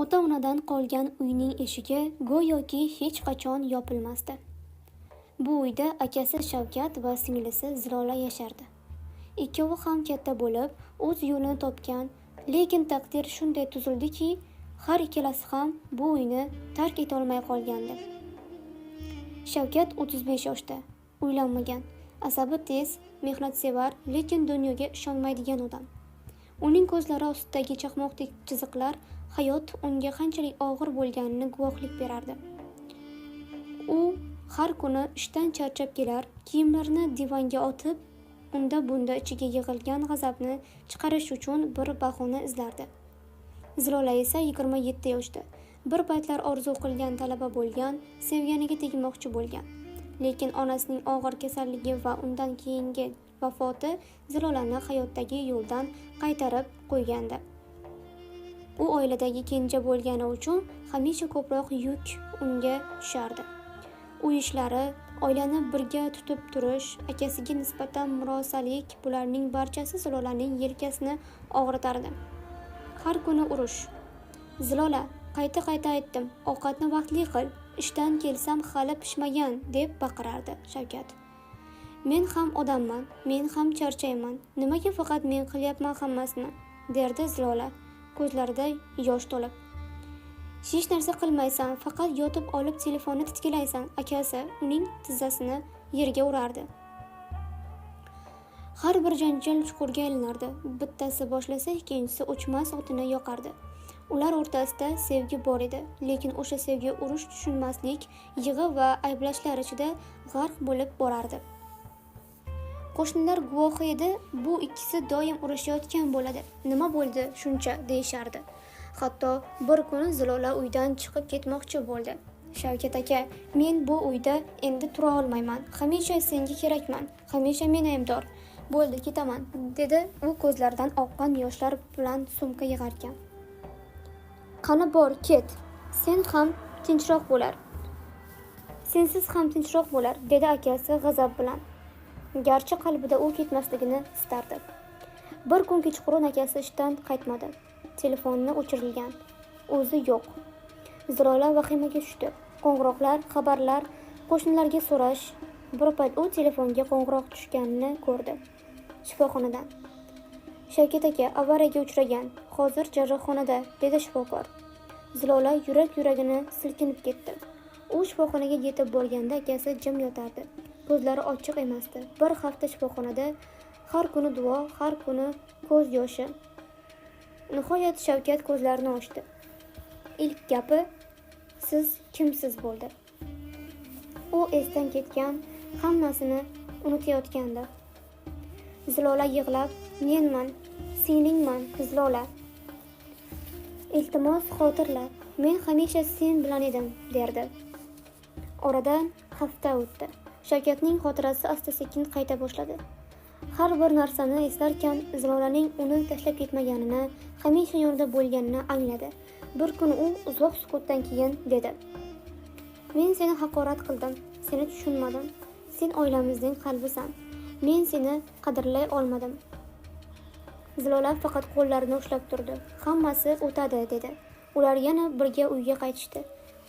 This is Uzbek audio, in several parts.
Ota-onadan qolgan uyning eshigi go'yoki hech qachon yopilmasdi. Bu uyda akasi Shavkat va singlisi Zilola yashardi. Ikkovi ham katta bo'lib, o'z yo'lini topgan, lekin taqdir shunday tuzildiki, har ikkalasi ham bu uyni tark etolmay qolgandi. Shavkat 35 yoshda, uylanmagan, asabi tez, mehnatsevar, lekin dunyoga ishonmaydigan odam. Uning ko'zlari ostidagi chaqmoqdek chiziqlar hayot unga qanchalik og'ir bo'lganini guvohlik berardi. U har kuni ishdan charchab kelar, kiyimlarini divanga otib, unda bunda ichiga yig'ilgan g'azabni chiqarish uchun bir bahona izlardi. Zilola esa 27 yoshda, bir paytlar orzu qilgan talaba bo'lgan, sevganiga tegmoqchi bo'lgan. Lekin onasining og'ir kasalligi va undan keyingi vafoti Zilolani hayotdagi yo'ldan qaytarib qo'ygandi. U oiladagi kenja bo'lgani uchun hamisha ko'proq yuk unga tushardi. Uy ishlari, oilani birga tutib turish, akasiga nisbatan murosalik, bularning barchasi Zilolaning yelkasini og'ritardi. Har kuni urush. Zilola, qayta aytdim, ovqatni vaqtli qil, ishdan kelsam hali pishmagan, deb baqirardi Shavkat. Men ham odamman, men ham charchayman. Nimaga faqat men qilyapman hammasini, derdi Zilola, ko'zlarida yosh to'lib. Hech narsa qilmaysan, faqat yotib olib telefonni titkilaysan, akasi uning tizzasini yerga urardi. Har bir janjal chuqurga aylanardi. Bittasi boshlasa, ikkinchisi o'chmas o'tini yoqardi. Ular o'rtasida sevgi bor edi, lekin o'sha sevgi urush tushunmaslik, yig'i va ayblashlar ichida g'arq bo'lib borardi. Qo'shnilar guvohi edi, bu ikkisi doim urushayotgan bo'ladi. Nima bo'ldi shuncha deyishardi. Hatto bir kuni Zilola uydan chiqib ketmoqchi bo'ldi. Shavkat aka, men bu uyda endi tura olmayman. Hamisha senga kerakman. Hamisha men aybdor. Bo'ldi, ketaman, dedi u ko'zlaridan oqqan yoshlar bilan sumka yig'arkan. Qani bor, ket. Sen ham tinchroq bo'lar. Sensiz ham tinchroq bo'lar, dedi akasi g'azab bilan. Garchi qalbida u ketmasligini istardi. Bir kun kechqurun akasi ishdan qaytmadi. Telefonni o'chirilgan. O'zi yo'q. Zilola vahimaga tushdi. Qo'ng'iroqlar, xabarlar, qo'shnilarga so'rash. Bir payt u telefonga qo'ng'iroq tushganini ko'rdi. Shifoxonadan. Shavkat aka avariyaga uchragan. Hozir jarrohxonada, dedi shifokor. Zilola yuragini silkinib ketdi. U shifoxonaga yetib borganda akasi jim yotardi. Ko'zlari ochiq emasdi. Bir hafta shifoxonada, har kuni duo, har kuni ko'z yoshi. Nihoyat Shavkat ko'zlarini ochdi. Ilk gapi siz kimsiz bo'ldi. U esdan ketgan, hammasini unutayotgandi. Zilola yig'lab, menman, seningman, Zilola. Iltimos xotirla, men hamisha sen bilan edim, derdi. Oradan hafta o'tdi. Shavkatning xotirasi asta-sekin qayta boshladi. Har bir narsani eslarkan, Zilolaning uni tashlab ketmaganini, hamisha yonida bo'lganini angladi. Bir kun u uzoq sukutdan keyin dedi: "Men seni haqorat qildim, seni tushunmadim. Sen oilamizning qalbisan. Men seni qadrlay olmadim." Zilola faqat qo'llarini ushlab turdi. "Hammasi o'tadi", dedi. Ular yana birga uyga qaytishdi.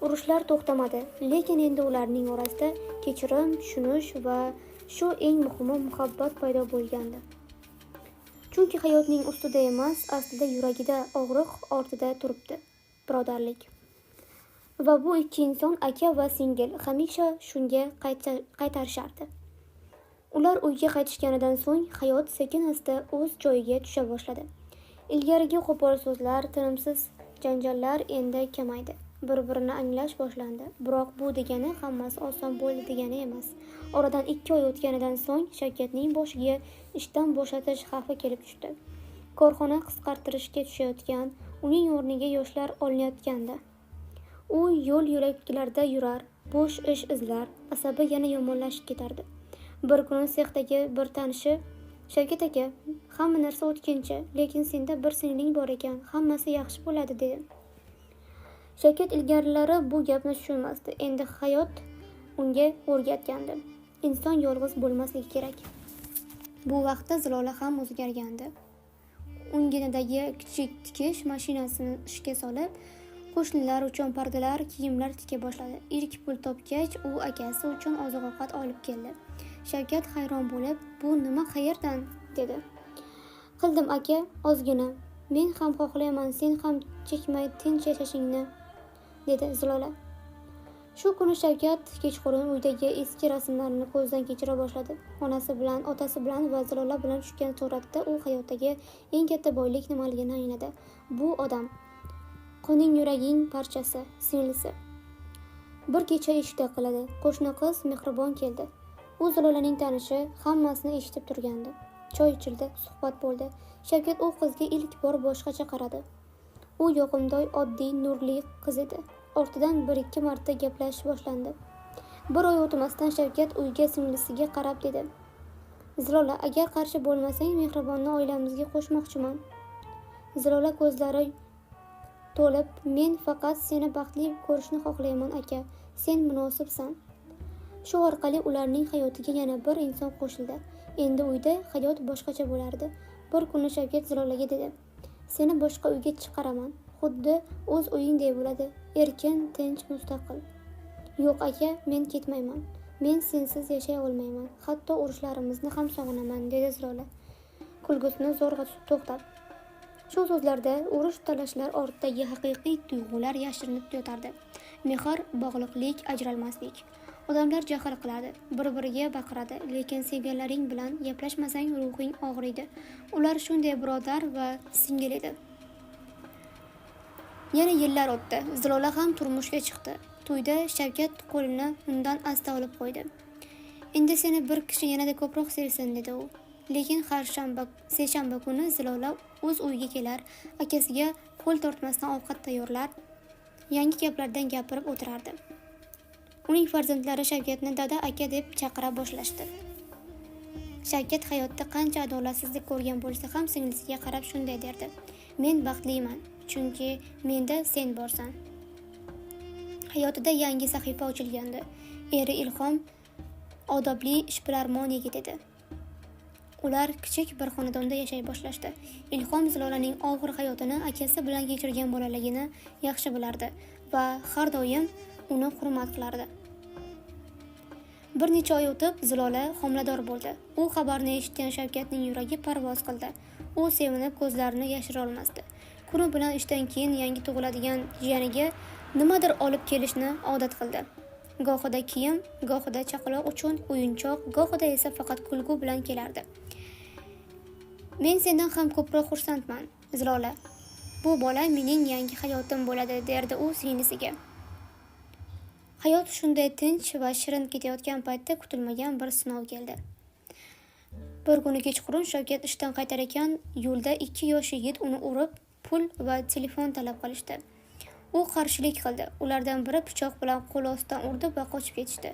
Urushlar to'xtamadi, lekin endi ularning orasida kechirim, tushunish va shu eng muhimi muhabbat paydo bo'lgandi. Chunki hayotning ustida emas, aslida yuragida og'riq ortida turibdi birodarlik. Va bu ikki inson aka va singil hamisha shunga qaytarishardi. Ular uyga qaytishganidan so'ng hayot sekin-asta o'z joyiga tusha boshladi. Ilgarigi qo'pol so'zlar, tinimsiz janjallar endi kamaydi. Bir-birini anglash boshlandi. Biroq bu degani hammasi oson bo'ldi degani emas. Oradan 2 oy o'tganidan so'ng Shavkatning boshiga ishdan bo'shatish xavfi kelib tushdi. Korxona qisqartirishga tushayotgan, uning o'rniga yoshlar olinayotgandi. U yo'l-yo'laklarda yurar, bo'sh ish izlar, asabi yana yomonlashib ketardi. Bir kuni sexdagi bir tanishi: "Shavkat aka, hamma narsa o'tkinchi, lekin senda bir singling bor ekan, hammasi yaxshi bo'ladi", dedi. Shavkat ilgarilari bu gapni tushunmasdi. Endi hayot unga o'rgatgandi. Inson yolg'iz bo'lmasligi kerak. Bu vaqtda Zilola ham o'zgargandi. O'nginidagi kichik tikish mashinasini ishga solib, Qo'shnilar uchun pardalar, kiyimlar tika boshladi. Ilk pul topgach, u akasi uchun oziq-ovqat olib keldi. Shavkat hayron bo'lib, "Bu nima qayerdan?" dedi. "Qildim aka, ozgina. Men ham xohlayman sen ham chekmay tinch yashashingni", dedi Zilola. Shu kuni Shavkat kechqurun uydagi eski rasmlarini ko'zdan kechira boshladi. Onasi bilan, otasi bilan va Zilola bilan tushgan suratda u hayotdagi eng katta boylik nimaligini angladi. Bu odam qoning yuraging parchasi, singlisi. Bir kecha eshikda qiladi. Qo'shni qiz Mehribon keldi. U Zilolaning tanishi, hammasini eshitib turgandi. Choy ichildi, suhbat bo'ldi. Shavkat u qizga ilk bor boshqacha qaradi. U yoqimtoy, oddiy, nurli qiz edi. Ortidan 1-2 marta gaplashish boshlandi. Bir oy o'tmasdan Shavkat uyga singlisiga qarab dedi: "Zilola, agar qarshi bo'lmasang, Mehribonni oilamizga qo'shmoqchiman." Zilola ko'zlari to'lib, "Men faqat seni baxtli ko'rishni xohlayman aka. Sen munosibsan." Shu orqali ularning hayotiga yana bir inson qo'shildi. Endi uyda hayot boshqacha bo'lardi. Bir kuni Shavkat Zilolaga dedi: "Seni boshqa uyga chiqaraman. Xuddi o'z uyingdek bo'ladi. Erkin, tinch, mustaqil." "Yo'q aka, men ketmayman. Men sensiz yashay olmayman. Hatto urushlarimizni ham sog'inaman", dedi Zilola, kulgusini zo'rg'a to'xtab. Shu so'zlarda urush talashlar ortidagi haqiqiy tuyg'ular yashirinib yotardi. Mehr, bog'liqlik, ajralmaslik. Odamlar jahl qiladi, bir-biriga baqiradi, lekin sevganlaring bilan gaplashmasang ruhing og'riydi. Ular shunday birodar va singil edi. Yana yillar o'tdi. Zilola ham turmushga chiqdi. To'yda Shavkat qo'lini undan asta olib qo'ydi. "Endi seni bir kishi yanada ko'proq sevsin", dedi u. Lekin har seshanba kuni Zilola o'z uyiga kelar, akasiga qo'l tortmasdan ovqat tayyorlar, yangi gaplardan gapirib o'tirardi. Uning farzandlari Shavkatni dada, aka deb chaqira boshlashdi. Shavkat hayotda qancha adolatsizlik ko'rgan bo'lsa ham singlisiga qarab shunday derdi: "Men baxtliman, chunki menda sen borsan." Hayotida yangi sahifa ochilgandi. Eri Ilhom odobli, ishbilarmon yigit edi. Ular kichik bir xonadonda yashay boshlashdi. Ilhom Zilolaning og'ir hayotini akasi bilan kechirgan bolaligini yaxshi bilardi va har doim uni hurmat qilardi. Bir necha oy o'tib Zilola homilador bo'ldi. U xabarni eshitgan Shavkatning yuragi parvoz qildi. U sevinib ko'zlarini yashira olmasdi. Kuni bilan ishdan keyin yangi tug'iladigan jiyaniga nimadir olib kelishni odat qildi. Gohida kiyim, gohida chaqaloq uchun o'yinchoq, gohida esa faqat kulgu bilan kelardi. "Men sendan ham ko'proq xursandman, Zilola. Bu bola mening yangi hayotim bo'ladi", derdi u singlisiga. Hayot shunday tinch va shirin ketayotgan paytda kutilmagan bir sinov keldi. Bir kuni kechqurun Shavkat ishdan qaytar ekan, yo'lda 2 yosh yigit uni urib, pul va telefon talab qilishdi. U qarshilik qildi. Ulardan biri pichoq bilan qo'l ostidan urdi va qochib ketishdi.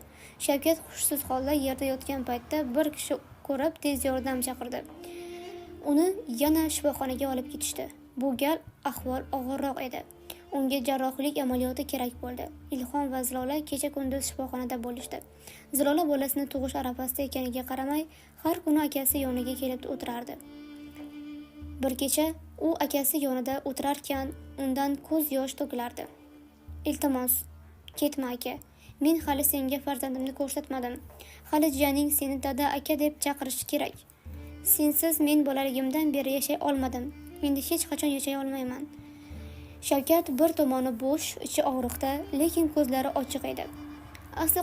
Shavkat hushsiz holda yerda yotgan paytda bir kishi ko'rib tez yordam chaqirdi. Uni yana shifoxonaga olib ketishdi. Bu gal ahvol og'irroq edi. Unga jarrohlik amaliyoti kerak bo'ldi. Ilhom va Zilola kecha-kunduz shifoxonada bo'lishdi. Zilola bolasini tug'ish arafasida ekaniga qaramay, har kuni akasi yoniga kelib o'tirardi. Bir kecha u akasi yonida o'tirarkan, undan ko'z yosh to'kilardi. "Iltimos, ketma aka. Men hali senga farzandimni ko'rsatmadim. Hali jiyaning seni dada, aka deb chaqirishi kerak. Sensiz men bolaligimdan beri yashay olmadim. Endi hech qachon yashay olmayman." Shavkat bir tomoni bo'sh, ichi og'riqda, lekin ko'zlari ochiq edi. Asta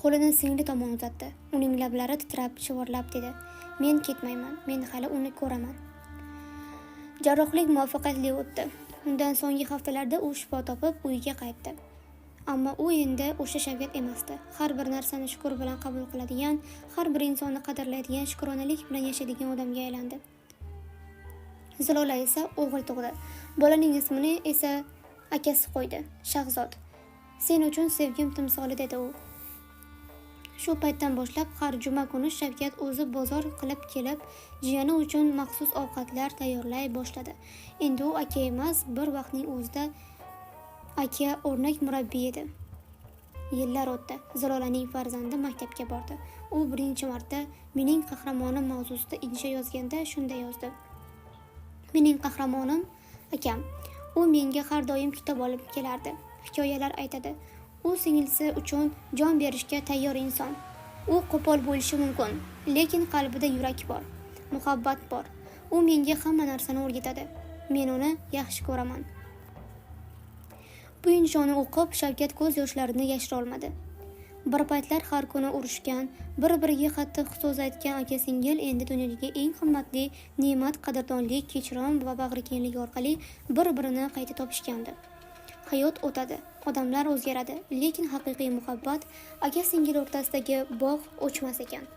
qo'lini singli tomon uzatdi. Uning lablari titrab, shivirlab dedi: "Men ketmayman. Men hali uni ko'raman." Jarrohlik muvaffaqiyatli o'tdi. Undan so'nggi haftalarda u shifo topib uyiga qaytdi. Ammo u endi o'sha Shavkat emasdi. Har bir narsani shukr bilan qabul qiladigan, har bir insonni qadrlaydigan, shukronalik bilan yashaydigan odamga aylandi. Zilola esa o'g'il tug'di. Bolaning ismini esa akasi qo'ydi, Shahzod. "Sen uchun sevgim timsoli", dedi u. Shu paytdan boshlab har juma kuni Shavkat o'zi bozor qilib kelib, jiyani uchun maxsus ovqatlar tayyorlay boshladi. Endi u aka emas, bir vaqtning o'zida aka o'rnak murabbiy edi. Yillar o'tdi. Zilolaning farzandi maktabga bordi. U birinchi marta "Mening qahramonim" mavzusida insho yozganda shunday yozdi: "Mening qahramonim akam. U menga har doim kitob olib kelardi, hikoyalar aytadi. U singlisi uchun jon berishga tayyor inson. U qo'pol bo'lishi mumkin, lekin qalbida yurak bor, muhabbat bor. U menga hamma narsani o'rgatadi. Men uni yaxshi ko'raman. Bu insonni o'qib, Shavkat ko'z yoshlarini yashira olmadi. Bir paytlar har kuni urushgan, bir-biriga qattiq so'z aytgan aka-singil endi dunyodagi eng qimmatli ne'mat qadrdonlik, kechirim va bag'rikengligi orqali bir-birini qayta topishgandi. Hayot o'tadi, odamlar o'zgaradi, lekin haqiqiy muhabbat aka-singil o'rtasidagi bog' o'chmas ekan.